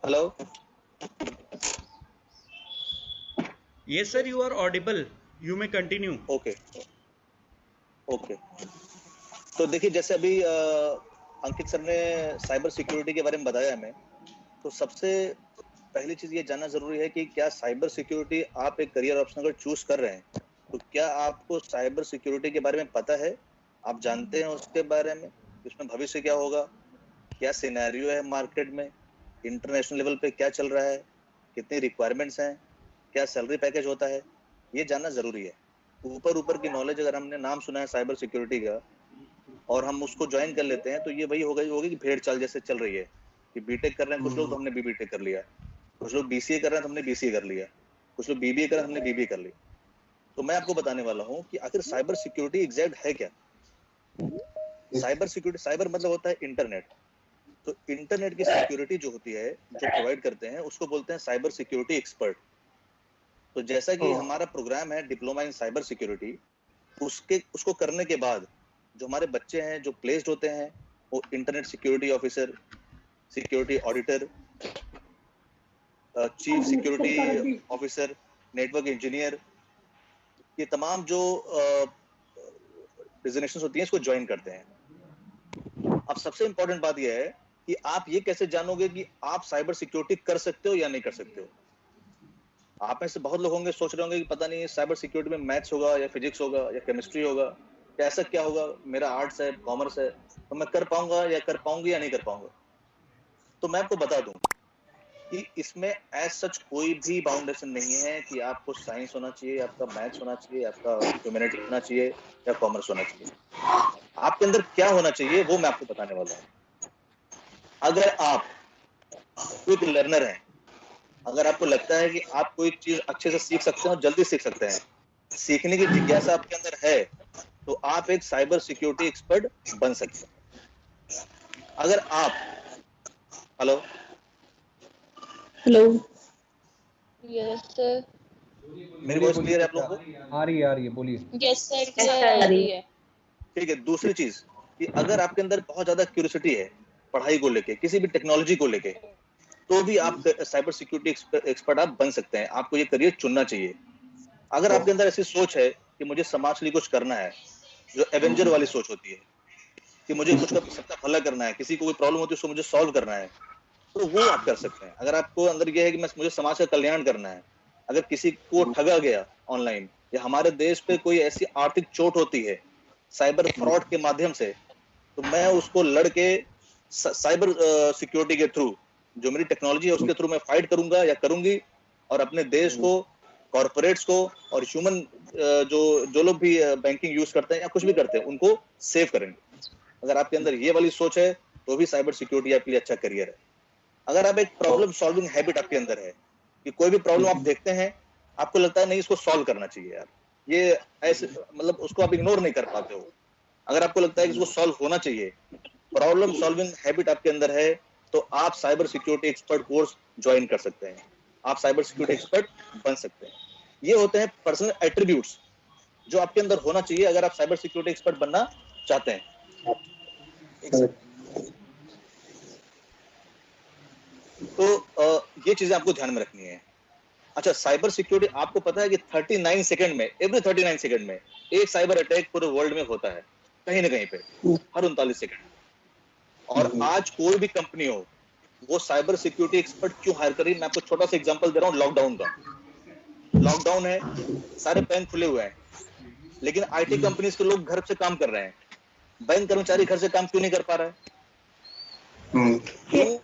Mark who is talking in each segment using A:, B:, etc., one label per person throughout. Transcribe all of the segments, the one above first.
A: Hello.
B: Yes, sir, you are audible. You may continue.
A: Okay okay. तो देखिए, जैसे अभी अंकित सर ने साइबर सिक्योरिटी के बारे में बताया हमें, तो सबसे पहली चीज ये जानना जरूरी है कि क्या साइबर सिक्योरिटी आप एक करियर ऑप्शन अगर चूज कर रहे हैं, तो क्या आपको साइबर सिक्योरिटी के बारे में पता है? आप जानते हैं उसके बारे में, इसमें भविष्य क्या होगा, क्या सिनेरियो है मार्केट में, इंटरनेशनल लेवल पे क्या चल रहा है, कितनी रिक्वायरमेंट्स हैं, क्या सैलरी पैकेज होता है, ये जानना जरूरी है। ऊपर ऊपर की नॉलेज अगर हमने नाम सुना है साइबर सिक्योरिटी का और हम उसको ज्वाइन कर लेते हैं, तो ये वही होगी कि भेड़ चाल जैसे चल रही है कि बीटेक कर रहे हैं कुछ लोग, तो हमने भी बीटेक कर लिया, कुछ लोग बीसीए कर रहे हैं तो हमने बीसीए कर लिया, कुछ लोग बीबीए कर रहे हैं हमने बीबीए कर लिया। तो मैं आपको बताने वाला हूँ कि आखिर साइबर सिक्योरिटी एग्जैक्ट है क्या। साइबर सिक्योरिटी, साइबर मतलब होता है इंटरनेट। तो इंटरनेट की सिक्योरिटी जो होती है, जो प्रोवाइड करते हैं, उसको बोलते हैं साइबर सिक्योरिटी एक्सपर्ट। तो जैसा कि हमारा प्रोग्राम है डिप्लोमा इन साइबर सिक्योरिटी, उसको करने के बाद जो हमारे बच्चे हैं जो प्लेस्ड होते हैं, वो internet security officer, security auditor, chief security officer, network engineer, ये तमाम जो डिजिग्नेशंस होती हैं इसको ज्वाइन करते हैं। अब सबसे इंपॉर्टेंट बात यह है कि आप ये कैसे जानोगे कि आप साइबर सिक्योरिटी कर सकते हो या नहीं कर सकते हो। आप में से बहुत लोग होंगे सोच रहे होंगे कि पता नहीं साइबर सिक्योरिटी में मैथ्स होगा या फिजिक्स होगा या केमिस्ट्री होगा, या ऐसा क्या होगा, मेरा आर्ट्स है, कॉमर्स है, तो मैं कर पाऊंगा या कर पाऊंगी या नहीं कर पाऊंगा। तो मैं आपको बता दूं कि इसमें एज सच कोई भी बाउंडेशन नहीं है कि आपको साइंस होना चाहिए, आपका मैथ्स होना चाहिए, आपका ह्यूमैनिटी होना चाहिए या कॉमर्स होना चाहिए। आपके अंदर क्या होना चाहिए वो मैं आपको बताने वाला हूँ। अगर आप क्विक लर्नर हैं, अगर आपको लगता है कि आप कोई चीज अच्छे से सीख सकते हैं और जल्दी सीख सकते हैं, सीखने की जिज्ञासा आपके अंदर है, तो आप एक साइबर सिक्योरिटी एक्सपर्ट बन सकते हैं। अगर आप, हेलो
C: हेलो। Yes sir.
A: मेरी वॉइस क्लियर है आप लोगों को?
D: आ रही है बोलिए।
C: यस सर, क्लियर आ रही है।
A: ठीक है। दूसरी चीज कि अगर आपके अंदर बहुत ज्यादा क्यूरियोसिटी है पढ़ाई को लेके, किसी भी टेक्नोलॉजी को लेके, तो भी आप साइबर सिक्योरिटी एक्सपर्ट आप बन सकते हैं। आपको ये करियर चुनना चाहिए। अगर आपके अंदर ऐसी सोच है कि मुझे समाज के लिए कुछ करना है, जो एवेंजर वाली सोच होती है कि मुझे कुछ का सबका भला करना है, किसी को कोई प्रॉब्लम होती है उसको मुझे सॉल्व करना है, तो वो आप कर सकते हैं। अगर आपको अंदर ये है कि मुझे समाज का कल्याण करना है, अगर किसी को ठगा गया ऑनलाइन, या हमारे देश पे कोई ऐसी आर्थिक चोट होती है साइबर फ्रॉड के माध्यम से, तो मैं उसको लड़के साइबर सिक्योरिटी के थ्रू, जो मेरी टेक्नोलॉजी है उसके थ्रू मैं फाइट करूंगा या करूंगी, और अपने देश को, कॉर्पोरेट्स को और ह्यूमन जो जो लोग भी बैंकिंग यूज करते हैं या कुछ भी करते हैं उनको सेव करेंगे। अगर आपके अंदर ये वाली सोच है तो भी साइबर सिक्योरिटी आपके लिए अच्छा करियर है। अगर आप एक प्रॉब्लम सॉल्विंग हैबिट आपके अंदर है कि कोई भी प्रॉब्लम आप देखते हैं, आपको लगता है नहीं इसको सॉल्व करना चाहिए यार, ये ऐसे मतलब उसको आप इग्नोर नहीं कर पाते हो, अगर आपको लगता है कि इसको सॉल्व होना चाहिए, प्रॉब्लम सॉल्विंग हैबिट आपके अंदर है, तो आप cyber security expert course join कर सकते हैं। आप साइबर सिक्योरिटी एक्सपर्ट बन सकते हैं। ये होते हैं पर्सनल एट्रीब्यूट्स जो आपके अंदर होना चाहिए अगर आप साइबर सिक्योरिटी एक्सपर्ट बनना चाहते हैं। तो ये चीजें आपको ध्यान में रखनी है। अच्छा, साइबर सिक्योरिटी आपको पता है कि 39 सेकंड में, एवरी 39 सेकंड में एक साइबर अटैक पूरे वर्ल्ड में होता है कहीं ना कहीं पे, हर 39 सेकंड। और आज कोई भी कंपनी हो, वो साइबर सिक्योरिटी एक्सपर्ट क्यों हायर कर रही है, मैं आपको छोटा सा एग्जांपल दे रहा हूँ लॉकडाउन का। लॉकडाउन है, सारे बैंक खुले हुए हैं, लेकिन आईटी कंपनीज के लोग घर से काम कर रहे हैं, बैंक कर्मचारी घर से काम क्यों नहीं कर पा रहा है? क्यों?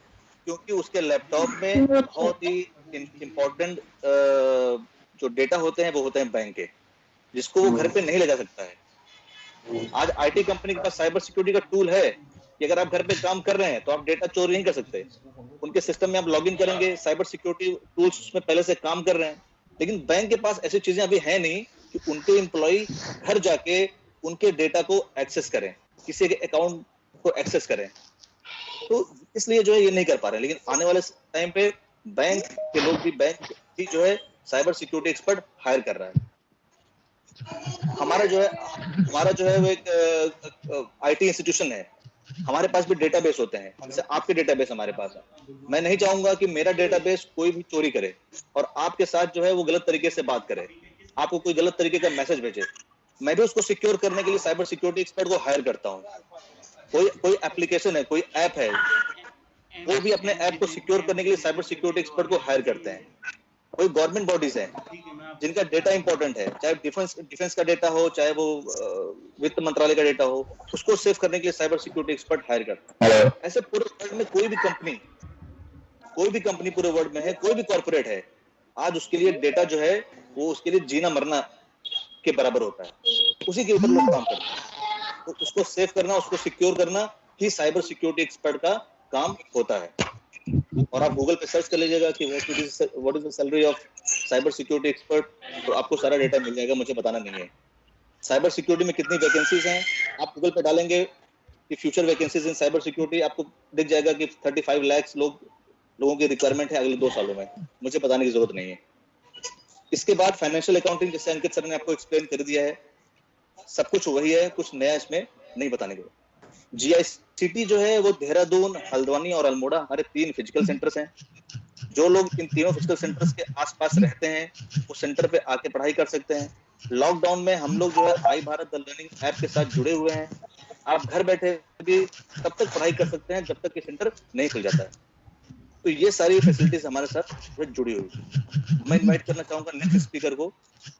A: क्योंकि उसके लैपटॉप में बहुत ही इंपॉर्टेंट जो डेटा होते हैं वो होते हैं बैंक के, जिसको वो घर पे नहीं ले जा सकता है। आज आईटी कंपनी के पास साइबर सिक्योरिटी का टूल है कि अगर आप घर पे काम कर रहे हैं तो आप डेटा चोरी नहीं कर सकते। उनके सिस्टम में आप लॉगिन करेंगे, साइबर सिक्योरिटी टूल्स उसमें पहले से काम कर रहे हैं। लेकिन बैंक के पास ऐसी चीजें अभी है नहीं कि उनके एम्प्लॉय घर जाके उनके डेटा को एक्सेस करें, किसी के अकाउंट को एक्सेस करें। तो इसलिए जो है ये नहीं कर पा रहे हैं। लेकिन आने वाले टाइम पे बैंक के लोग भी, बैंक भी जो है साइबर सिक्योरिटी एक्सपर्ट हायर कर रहा है। हमारा जो है वो एक आईटी इंस्टीट्यूशन है, हमारे पास भी डेटाबेस होते हैं, जैसे आपके डेटाबेस हमारे पास है। मैं नहीं चाहूंगा कि मेरा डेटाबेस कोई भी चोरी करे और आपके साथ जो है वो गलत तरीके से बात करे, आपको कोई गलत तरीके का मैसेज भेजे। मैं भी उसको सिक्योर करने के लिए साइबर सिक्योरिटी एक्सपर्ट को हायर करता हूँ। कोई एप्लीकेशन है, कोई ऐप है, वो भी अपने ऐप को सिक्योर करने के लिए साइबर सिक्योरिटी एक्सपर्ट को हायर करते हैं। कोई गवर्नमेंट बॉडीज हैं जिनका डेटा इंपॉर्टेंट है, चाहे डिफेंस का डेटा हो, चाहे वो वित्त मंत्रालय का डेटा हो, उसको सेव करने के लिए साइबर सिक्योरिटी एक्सपर्ट हायर करते हैं। ऐसे पूरे वर्ल्ड में कोई भी कंपनी पूरे वर्ल्ड में है, कोई भी कॉर्पोरेट है, आज उसके लिए डेटा जो है वो उसके लिए जीना मरना के बराबर होता है। उसी के ऊपर लोग काम करते हैं। तो उसको सेव करना, उसको सिक्योर करना ही साइबर सिक्योरिटी एक्सपर्ट का काम होता है। और आप गूगल पे सर्च कर लीजिएगा कि what is the salary of cyber security expert, तो आपको सारा डेटा मिल जाएगा, मुझे बताना नहीं है। साइबर सिक्योरिटी में कितनी वैकेंसीज हैं, आप गूगल पे डालेंगे कि future vacancies in cyber security, आपको दिख जाएगा कि 35 लाख लोगों की रिक्वायरमेंट है अगले 2 सालों में। मुझे बताने की जरूरत नहीं है। इसके बाद फाइनेंशियल अकाउंटिंग, जैसे अंकित सर ने आपको एक्सप्लेन कर दिया है, सब कुछ वही है, कुछ नया इसमें नहीं बताने को। GICT जो है वो देहरादून, हल्द्वानी और अल्मोड़ा हमारे 3 फिजिकल सेंटर्स हैं। जो लोग इन तीनों फिजिकल सेंटर्स के आसपास रहते हैं वो सेंटर पे आके पढ़ाई कर सकते हैं। लॉकडाउन में हम लोग जो है आई भारत द लर्निंग ऐप के साथ जुड़े हुए हैं। आप घर बैठे भी तब तक पढ़ाई कर सकते हैं जब तक कि सेंटर नहीं खुल जाता है। तो ये सारी फैसिलिटीज हमारे साथ जुड़ी हुई है। मैं इनवाइट करना चाहूंगा नेक्स्ट स्पीकर को,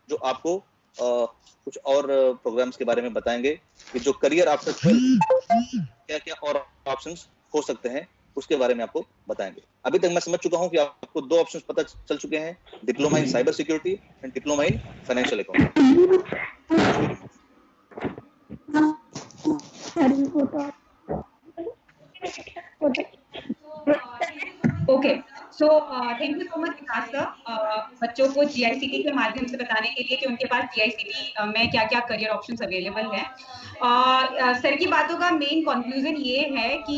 A: जो आपको कुछ और प्रोग्राम्स के बारे में बताएंगे कि जो करियर आफ्टर 12 क्या क्या और ऑप्शंस हो सकते हैं उसके बारे में आपको बताएंगे। अभी तक मैं समझ चुका हूं कि आपको 2 ऑप्शंस पता चल चुके हैं, diploma in cyber security and diploma in financial accounting.
D: Okay, so thank you so much Vikas sir, बच्चों को GICT के माध्यम से बताने के लिए कि उनके पास GICT में क्या क्या करियर ऑप्शंस अवेलेबल हैं। सर की बातों का मेन कंक्लूजन ये है कि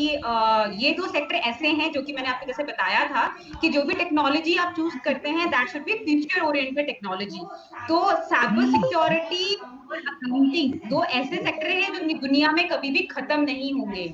D: ये 2 सेक्टर ऐसे हैं जो कि मैंने आपको जैसे बताया था कि जो भी टेक्नोलॉजी आप चूज करते हैं that should be future oriented technology. तो साइबर सिक्योरिटी और अकाउंटिंग 2 ऐसे सेक्टर हैं जो दुनिया में कभी भी खत्म नहीं होंगे।